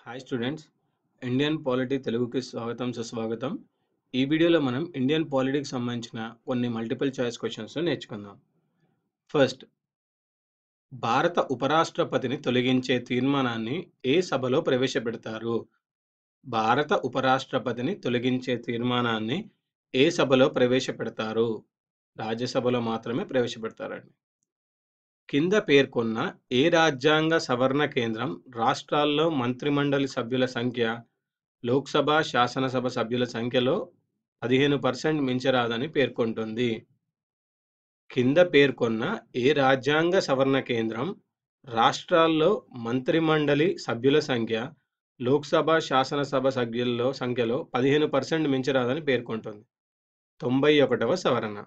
Hi students, Indian polity తెలుగుకి స్వాగతం సుస్వాగతం. ఈ వీడియోలో మనం ఇండియన్ పాలిటీకి సంబంధించిన కొన్ని మల్టిపుల్ చాయిస్ క్వశ్చన్స్ నేర్చుకుందాం. ఫస్ట్, భారత ఉపరాష్ట్రపతిని తొలగించే తీర్మానాన్ని ఏ సభలో ప్రవేశపెడతారు? భారత ఉపరాష్ట్రపతిని తొలగించే తీర్మానాన్ని ఏ సభలో ప్రవేశపెడతారు? రాజ్యసభలో మాత్రమే ప్రవేశపెడతారండి. కింద పేర్కొన్న ఏ రాజ్యాంగ సవరణ కేంద్రం రాష్ట్రాల్లో మంత్రిమండలి సభ్యుల సంఖ్య లోక్సభ, శాసనసభ సభ్యుల సంఖ్యలో 15% మించరాదని పేర్కొంటుంది? కింద పేర్కొన్న ఏ రాజ్యాంగ సవరణ కేంద్రం రాష్ట్రాల్లో మంత్రిమండలి సభ్యుల సంఖ్య లోక్సభ, శాసనసభ సభ్యుల సంఖ్యలో 15% మించరాదని పేర్కొంటుంది? 91వ సవరణ.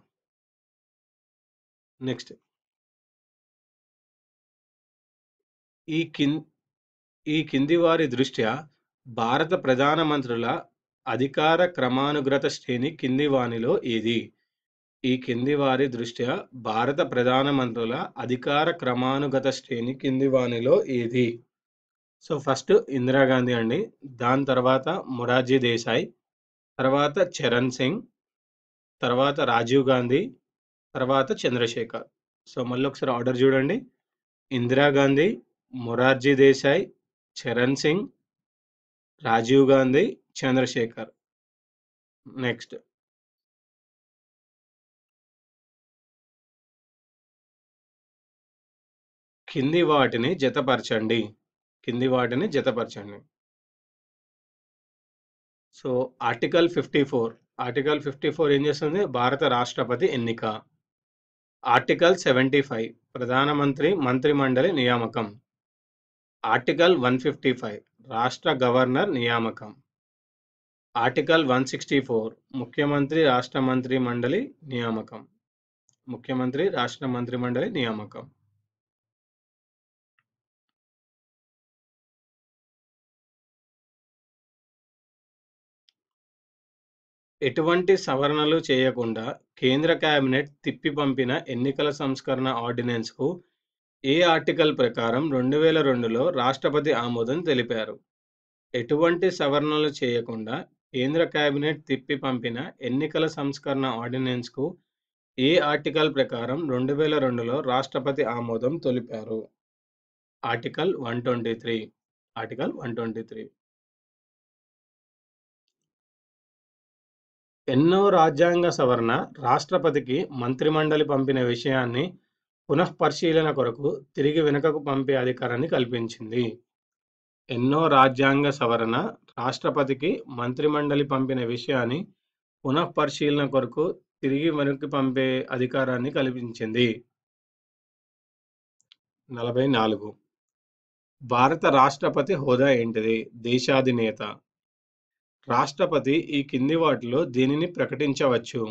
నెక్స్ట్, ఈ కింది వారి దృష్ట్యా భారత ప్రధానమంత్రుల అధికార క్రమానుగత శ్రేణి కింది వానిలో ఏది? ఈ కింది వారి దృష్ట్యా భారత ప్రధానమంత్రుల అధికార క్రమానుగత శ్రేణి కింది వానిలో ఏది? సో ఫస్ట్ ఇందిరాగాంధీ అండి, దాని తర్వాత మొరార్జీ దేశాయ్, తర్వాత చరణ్ సింగ్, తర్వాత రాజీవ్ గాంధీ, తర్వాత చంద్రశేఖర్. సో మళ్ళీ ఒకసారి ఆర్డర్ చూడండి: ఇందిరాగాంధీ, మొరార్జీ దేశాయ్, చరణ్ సింగ్, రాజీవ్ గాంధీ, చంద్రశేఖర్. నెక్స్ట్, కింది వాటిని జతపరచండి. సో ఆర్టికల్ 54 ఏం చేస్తుంది? భారత రాష్ట్రపతి ఎన్నిక. ఆర్టికల్ 75 ప్రధానమంత్రి మంత్రిమండలి నియామకం. ఆర్టికల్ 155 రాష్ట్ర గవర్నర్ నియామకం. ఆర్టికల్ 164 ముఖ్యమంత్రి రాష్ట్ర మంత్రి మండలి నియామకం. ఎటువంటి సవరణలు చేయకుండా కేంద్ర కేబినెట్ తిప్పి పంపిన ఎన్నికల సంస్కరణ ఆర్డినెన్స్కు ఏ ఆర్టికల్ ప్రకారం 2002లో రాష్ట్రపతి ఆమోదం తెలిపారు? ఎటువంటి సవరణలు చేయకుండా కేంద్ర కేబినెట్ తిప్పి పంపిన ఎన్నికల సంస్కరణ ఆర్డినెన్స్కు ఏ ఆర్టికల్ ప్రకారం 2002లో రాష్ట్రపతి ఆమోదం తెలిపారు? ఆర్టికల్ 123. ఎన్నో రాజ్యాంగ సవరణ రాష్ట్రపతికి మంత్రిమండలి పంపిన విషయాన్ని పునఃపరిశీలన కొరకు తిరిగి వెనుకకు పంపే అధికారాన్ని కల్పించింది? ఎన్నో రాజ్యాంగ సవరణ రాష్ట్రపతికి మంత్రిమండలి పంపిన విషయాన్ని పునఃపరిశీలన కొరకు తిరిగి వెనక్కి పంపే అధికారాన్ని కల్పించింది? 44. భారత రాష్ట్రపతి హోదా ఏంటిది? దేశాధినేత. రాష్ట్రపతి ఈ కింది వాటిలో దేనిని ప్రకటించవచ్చు?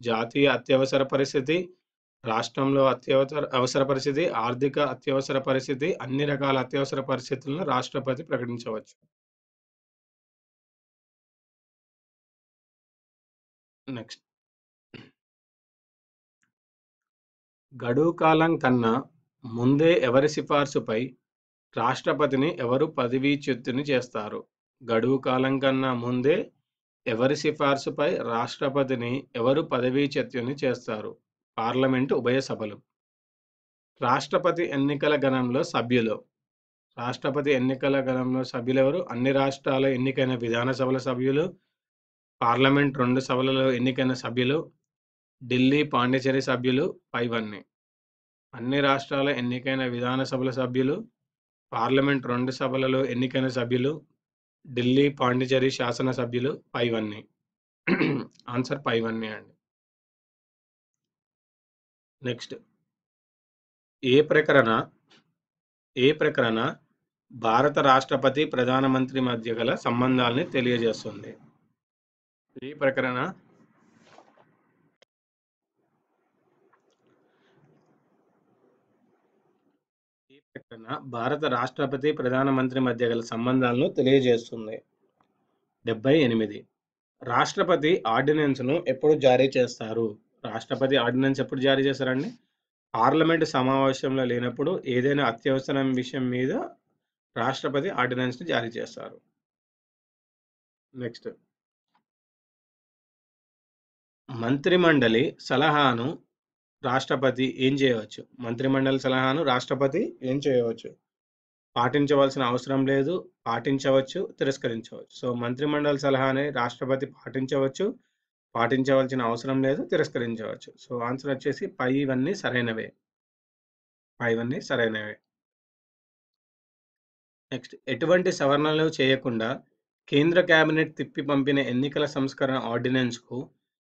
జాతీయ అత్యవసర పరిస్థితి, రాష్ట్రంలో అవసర పరిస్థితి, ఆర్థిక అత్యవసర పరిస్థితి, అన్ని రకాల అత్యవసర పరిస్థితులను రాష్ట్రపతి ప్రకటించవచ్చు. నెక్స్ట్, గడువు కాలం కన్నా ముందే ఎవరి సిఫార్సుపై రాష్ట్రపతిని ఎవరు పదవీచ్యుతుని చేస్తారు? గడువు కాలం కన్నా ముందే ఎవరి సిఫార్సుపై రాష్ట్రపతిని ఎవరు పదవీచ్యుతుని చేస్తారు? పార్లమెంటు ఉభయ సభలు. రాష్ట్రపతి ఎన్నికల గణంలో సభ్యులు ఎవరు? అన్ని రాష్ట్రాల ఎన్నికైన విధానసభల సభ్యులు, పార్లమెంట్ 2 సభలలో ఎన్నికైన సభ్యులు, ఢిల్లీ, పాండిచేరి సభ్యులు, పైవన్నీ. అన్ని రాష్ట్రాల ఎన్నికైన విధానసభల సభ్యులు, పార్లమెంట్ 2 సభలలో ఎన్నికైన సభ్యులు, ఢిల్లీ, పాండిచేరి శాసన సభ్యులు, పైవన్నీ. ఆన్సర్ పైవన్నీ అండి. నెక్స్ట్, ఏ ప్రకరణ భారత రాష్ట్రపతి ప్రధానమంత్రి మధ్య గల సంబంధాలని తెలియజేస్తుంది? ఏ ప్రకరణ భారత రాష్ట్రపతి ప్రధానమంత్రి మధ్య గల సంబంధాలను తెలియజేస్తుంది? 78. రాష్ట్రపతి ఆర్డినెన్స్ను ఎప్పుడు జారీ చేస్తారు? రాష్ట్రపతి ఆర్డినెన్స్ ఎప్పుడు జారీ చేస్తారండి? పార్లమెంటు సమావేశంలో లేనప్పుడు ఏదైనా అత్యవసరం విషయం మీద రాష్ట్రపతి ఆర్డినెన్స్‌ని జారీ చేస్తారు. నెక్స్ట్ మంత్రిమండలి సలహాను రాష్ట్రపతి ఏం చేయవచ్చు? మంత్రిమండలి సలహాను రాష్ట్రపతి ఏం చేయవచ్చు? పాటించవలసిన అవసరం లేదు, పాటించవచ్చు, తిరస్కరించవచ్చు. సో, మంత్రిమండలి సలహాని రాష్ట్రపతి పాటించవచ్చు, పాటించవలసిన అవసరం లేదు, తిరస్కరించవచ్చు. సో, ఆన్సర్ వచ్చేసి పైవన్నీ సరైనవే. పైవన్నీ సరైనవే. నెక్స్ట్ ఎటువంటి సవరణలు చేయకుండా కేంద్ర కేబినెట్ తిప్పి పంపిన ఎన్నికల సంస్కరణ ఆర్డినెన్స్‌కు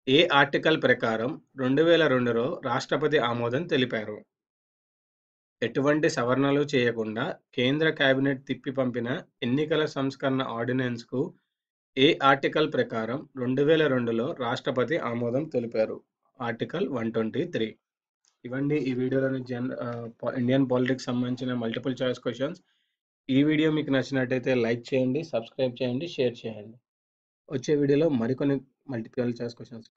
ఏ ఆర్టికల్ ప్రకారం 2002లో రాష్ట్రపతి ఆమోదం తెలిపారు? ఎటువంటి సవరణలు చేయకుండా కేంద్ర కేబినెట్ తిప్పి పంపిన ఎన్నికల సంస్కరణ ఆర్డినెన్స్‌కు ఏ ఆర్టికల్ ప్రకారం 2002లో రాష్ట్రపతి ఆమోదం తెలిపారు? ఆర్టికల్ 123. ఇవండి ఈ వీడియోలోని ఇండియన్ పాలిటిక్స్ సంబంధించిన మల్టిపుల్ చాయిస్ క్వెషన్స్. ఈ వీడియో మీకు నచ్చినట్టయితే లైక్ చేయండి, సబ్స్క్రైబ్ చేయండి, షేర్ చేయండి. వచ్చే వీడియోలో మరికొన్ని మల్టిపుల్ చాయిస్ క్వెషన్స్